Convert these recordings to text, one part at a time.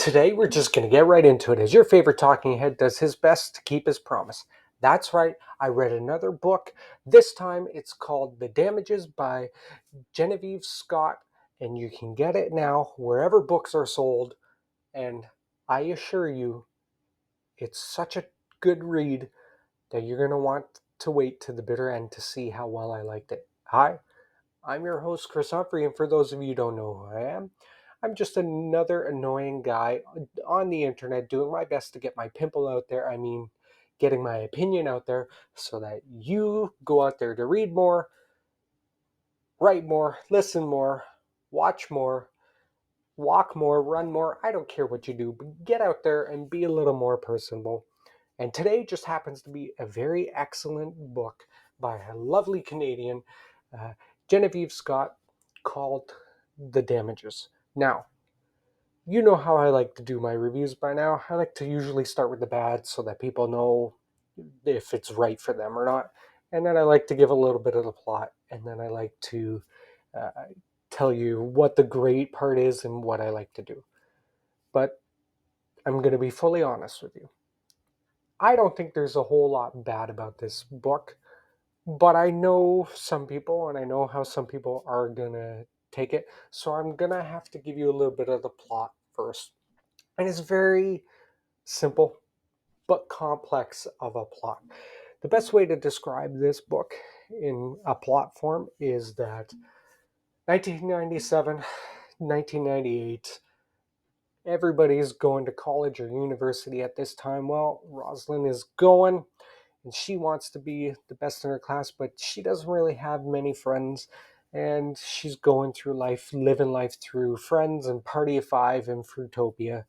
Today, we're just going to get right into it as your favorite talking head does his best to keep his promise. That's right, I read another book. This time, it's called The Damages by Genevieve Scott, and you can get it now wherever books are sold. And I assure you, it's such a good read that you're going to want to wait to the bitter end to see how well I liked it. Hi, I'm your host, Chris Humphrey, and for those of you who don't know who I am, I'm just another annoying guy on the internet doing my best to get my pimple out there. I mean, getting my opinion out there so that you go out there to read more, write more, listen more, watch more, walk more, run more. I don't care what you do, but get out there and be a little more personable. And today just happens to be a very excellent book by a lovely Canadian, uh, Genevieve Scott, called The Damages. Now, you know how I like to do my reviews by now. I like to usually start with the bad so that people know if it's right for them or not. And then I like to give a little bit of the plot. And then I like to uh, tell you what the great part is and what I like to do. But I'm going to be fully honest with you. I don't think there's a whole lot bad about this book, but I know some people and I know how some people are going to take it. So I'm going to have to give you a little bit of the plot first. And it's very simple but complex of a plot. The best way to describe this book in a plot form is that 1997, 1998, everybody's going to college or university at this time. Well, Rosalind is going and she wants to be the best in her class, but she doesn't really have many friends. And she's going through life, living life through friends and Party of Five and Fruitopia.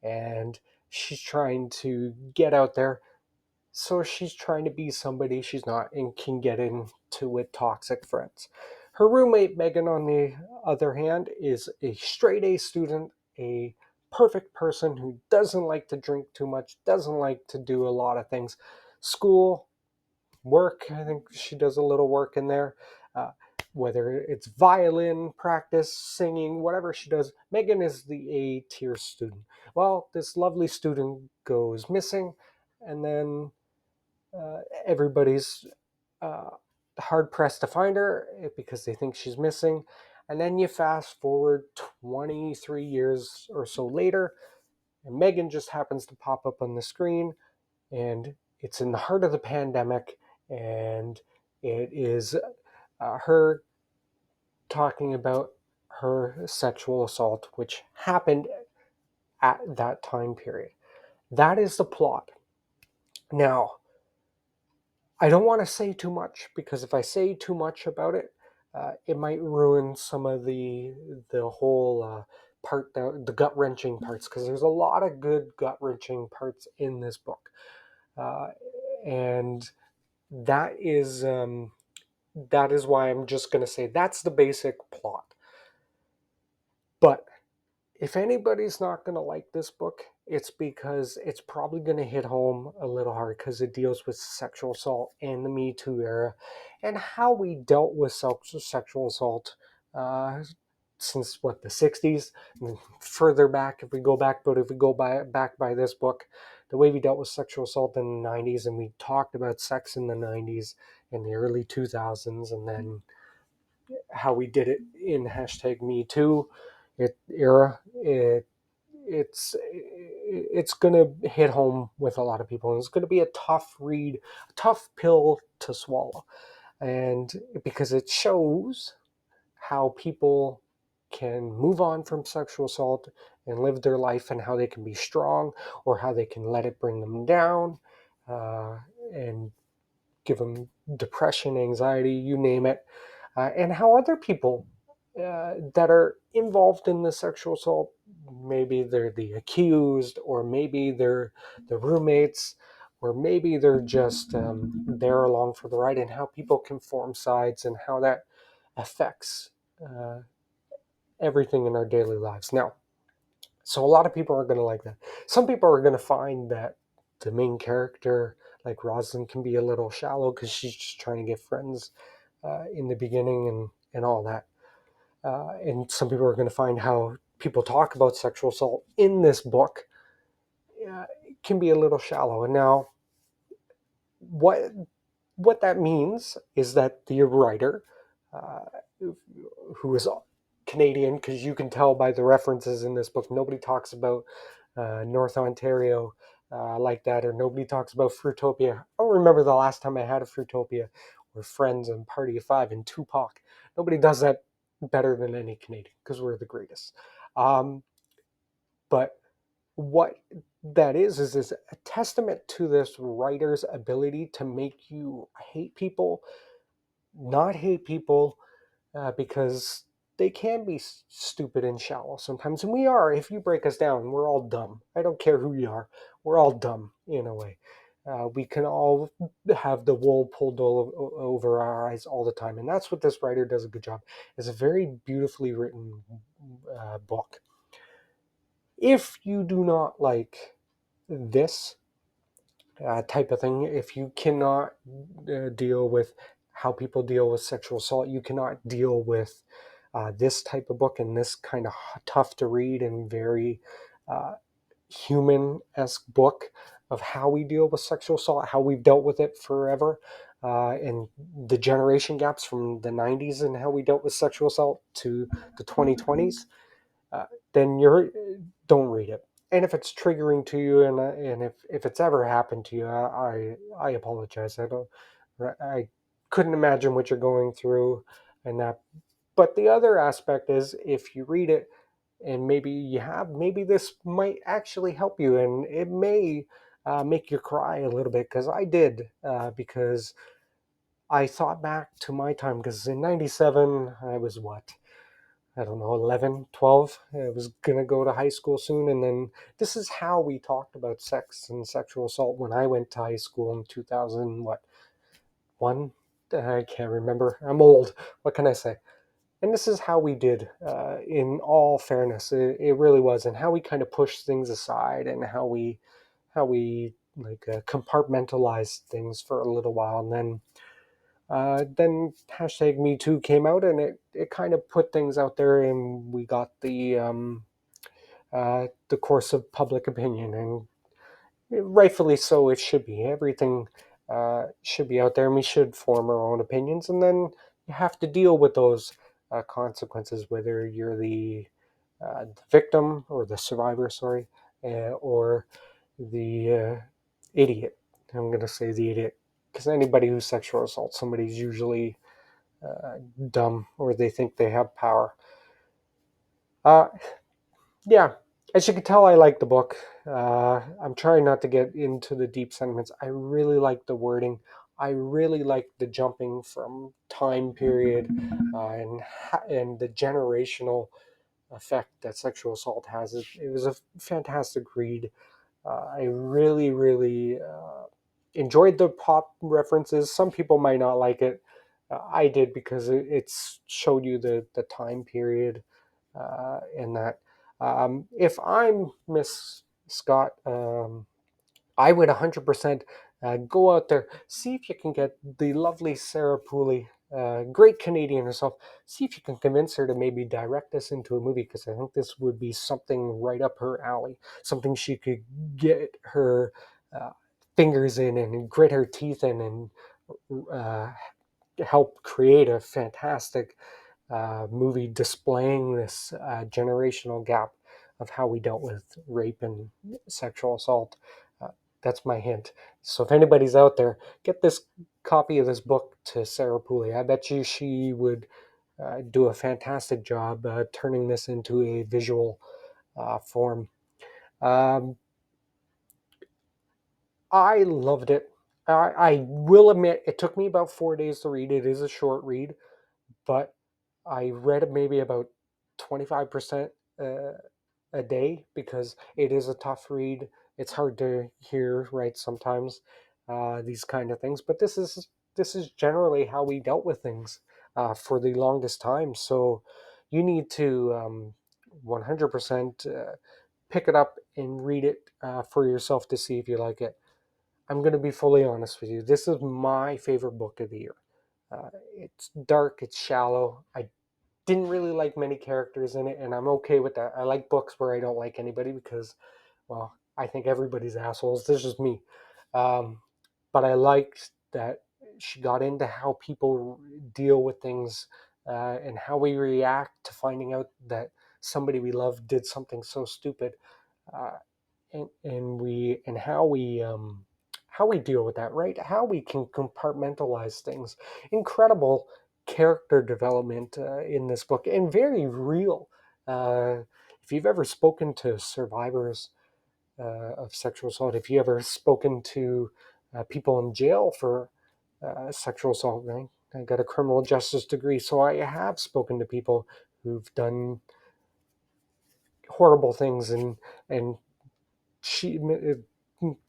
And she's trying to get out there. So she's trying to be somebody she's not and can get into with toxic friends. Her roommate, Megan, on the other hand, is a straight A student, a perfect person who doesn't like to drink too much, doesn't like to do a lot of things. School, work, I think she does a little work in there. Uh, whether it's violin practice, singing, whatever she does, Megan is the A tier student. Well, this lovely student goes missing, and then everybody's uh, hard pressed to find her because they think she's missing. And then you fast forward 23 years or so later, and Megan just happens to pop up on the screen, and it's in the heart of the pandemic, and it is her talking about her sexual assault, which happened at that time period. That is the plot. Now, I don't want to say too much because if I say too much about it, it might ruin some of the whole part, the gut wrenching parts, because there's a lot of good gut wrenching parts in this book, uh, and that is um, that is why I'm just going to say that's the basic plot. But if anybody's not going to like this book, it's because it's probably going to hit home a little hard because it deals with sexual assault and the Me Too era and how we dealt with sexual assault uh, since what, the 60s and further back if we go back. But if we go back by this book, the way we dealt with sexual assault in the 90s, and we talked about sex in the 90s and the early 2000s, and then how we did it in hashtag Me Too era. It's going to hit home with a lot of people, and it's going to be a tough read, a tough pill to swallow, and because it shows how people can move on from sexual assault and live their life, and how they can be strong or how they can let it bring them down, uh, and give them depression, anxiety, you name it, and how other people that are involved in the sexual assault, maybe they're the accused, or maybe they're the roommates, or maybe they're just there along for the ride, and how people can form sides and how that affects uh, everything in our daily lives. Now, so a lot of people are going to like that. Some people are going to find that the main character, like Rosalind, can be a little shallow because she's just trying to get friends in the beginning and all that. And some people are going to find how people talk about sexual assault in this book can be a little shallow. And now, what what that means is that the writer, uh, who is Canadian, because you can tell by the references in this book, nobody talks about North Ontario like that, or nobody talks about Fruitopia. I don't remember the last time I had a Fruitopia or Friends and Party of Five and Tupac. Nobody does that better than any Canadian because we're the greatest. But what that is a testament to this writer's ability to make you hate people, not hate people, because they can be stupid and shallow sometimes, and we are. If you break us down, we're all dumb. I don't care who you are, we're all dumb in a way. We can all have the wool pulled over our eyes all the time, and that's what this writer does a good job. It's a very beautifully written book. If you do not like this type of thing, if you cannot deal with how people deal with sexual assault, you cannot deal with this type of book and this kind of tough to read and very uh, human-esque book of how we deal with sexual assault, how we've dealt with it forever, and the generation gaps from the 90s and how we dealt with sexual assault to the 2020s, uh, then you're don't read it. And if it's triggering to you, and if it's ever happened to you, I apologize. I couldn't imagine what you're going through, and that. But the other aspect is, if you read it, and maybe this might actually help you, and it may make you cry a little bit, because I did, because I thought back to my time, because in '97 I was what, I don't know, 11, 12. I was going to go to high school soon. And then this is how we talked about sex and sexual assault when I went to high school in 2000, what, one? I can't remember. I'm old. What can I say? And this is how we did, in all fairness. It really was. And how we kind of pushed things aside, and how we like compartmentalized things for a little while. And then hashtag Me Too came out, and it kind of put things out there, and we got the course of public opinion, and rightfully so. It should be, everything should be out there, and we should form our own opinions, and then you have to deal with those consequences, whether you're the victim or the survivor, sorry, or the idiot. I'm going to say the idiot, because anybody who sexual assaults somebody's usually uh, dumb, or they think they have power. Uh, yeah, as you can tell, I like the book. I'm trying not to get into the deep sentiments. I really like the wording. I really like the jumping from time period, and the generational effect that sexual assault has. It was a fantastic read. I really, really enjoyed the pop references. Some people might not like it. I did, because it's showed you the time period, and that. If I'm Miss Scott, I would 100% go out there, see if you can get the lovely Sarah Pooley, great Canadian herself, see if you can convince her to maybe direct us into a movie, because I think this would be something right up her alley, something she could get her uh, fingers in and grit her teeth in, and uh, help create a fantastic movie displaying this generational gap of how we dealt with rape and sexual assault. Uh, that's my hint. So if anybody's out there, get this copy of this book to Sarah Pooley. I bet you she would do a fantastic job turning this into a visual form. Um, I loved it. I will admit, it took me about 4 days to read. It is a short read, but I read maybe about 25% uh, a day, because it is a tough read. It's hard to hear, right, sometimes, these kind of things. But this is generally how we dealt with things for the longest time. So you need to 100% pick it up and read it for yourself to see if you like it. I'm going to be fully honest with you. This is my favorite book of the year. It's dark, it's shallow. I Didn't really like many characters in it, and I'm okay with that. I like books where I don't like anybody because, well, I think everybody's assholes. This is just me. Um, but I liked that she got into how people deal with things, and how we react to finding out that somebody we love did something so stupid, uh, and how we deal with that, right? How we can compartmentalize things. Incredible character development in this book, and very real. Uh, if you've ever spoken to survivors of sexual assault, if you ever spoken to people in jail for sexual assault, right? I got a criminal justice degree, so I have spoken to people who've done horrible things, and she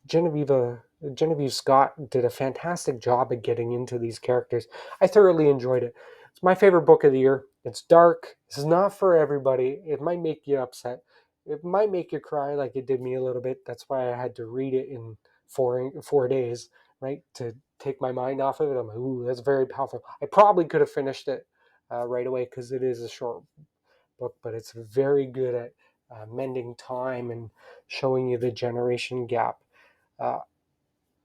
Genevieve Genevieve Scott did a fantastic job at getting into these characters. I thoroughly enjoyed it. It's my favorite book of the year. It's dark. This is not for everybody. It might make you upset. It might make you cry like it did me a little bit. That's why I had to read it in 4 days, right, to take my mind off of it. I'm like, ooh, that's very powerful. I probably could have finished it right away because it is a short book, but it's very good at mending time and showing you the generation gap. Uh,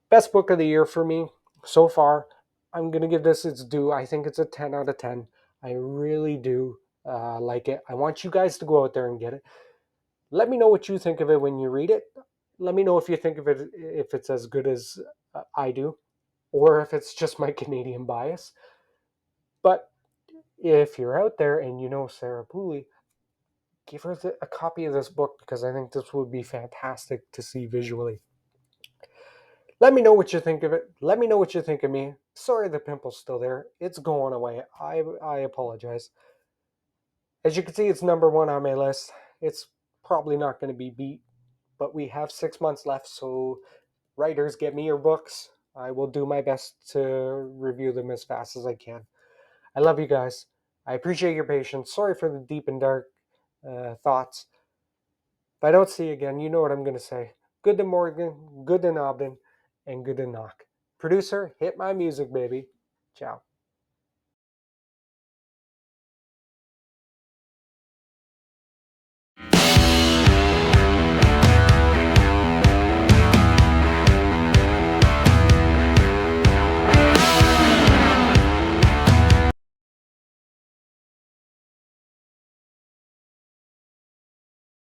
Best book of the year for me so far. I'm going to give this its due. I think it's a 10 out of 10. I really do like it. I want you guys to go out there and get it. Let me know what you think of it when you read it. Let me know if you think of it, if it's as good as I do, or if it's just my Canadian bias. But if you're out there and you know Sarah Pooley, give her a copy of this book because I think this would be fantastic to see visually. Let me know what you think of it. Let me know what you think of me. Sorry the pimple's still there. It's going away. I apologize. As you can see, it's number one on my list. It's probably not going to be beat, but we have 6 months left, so writers, get me your books. I will do my best to review them as fast as I can. I love you guys. I appreciate your patience. Sorry for the deep and dark thoughts. If I don't see you again, you know what I'm going to say. Good to Morgan, good to Nobden, and good to knock. Producer, hit my music, baby. Ciao.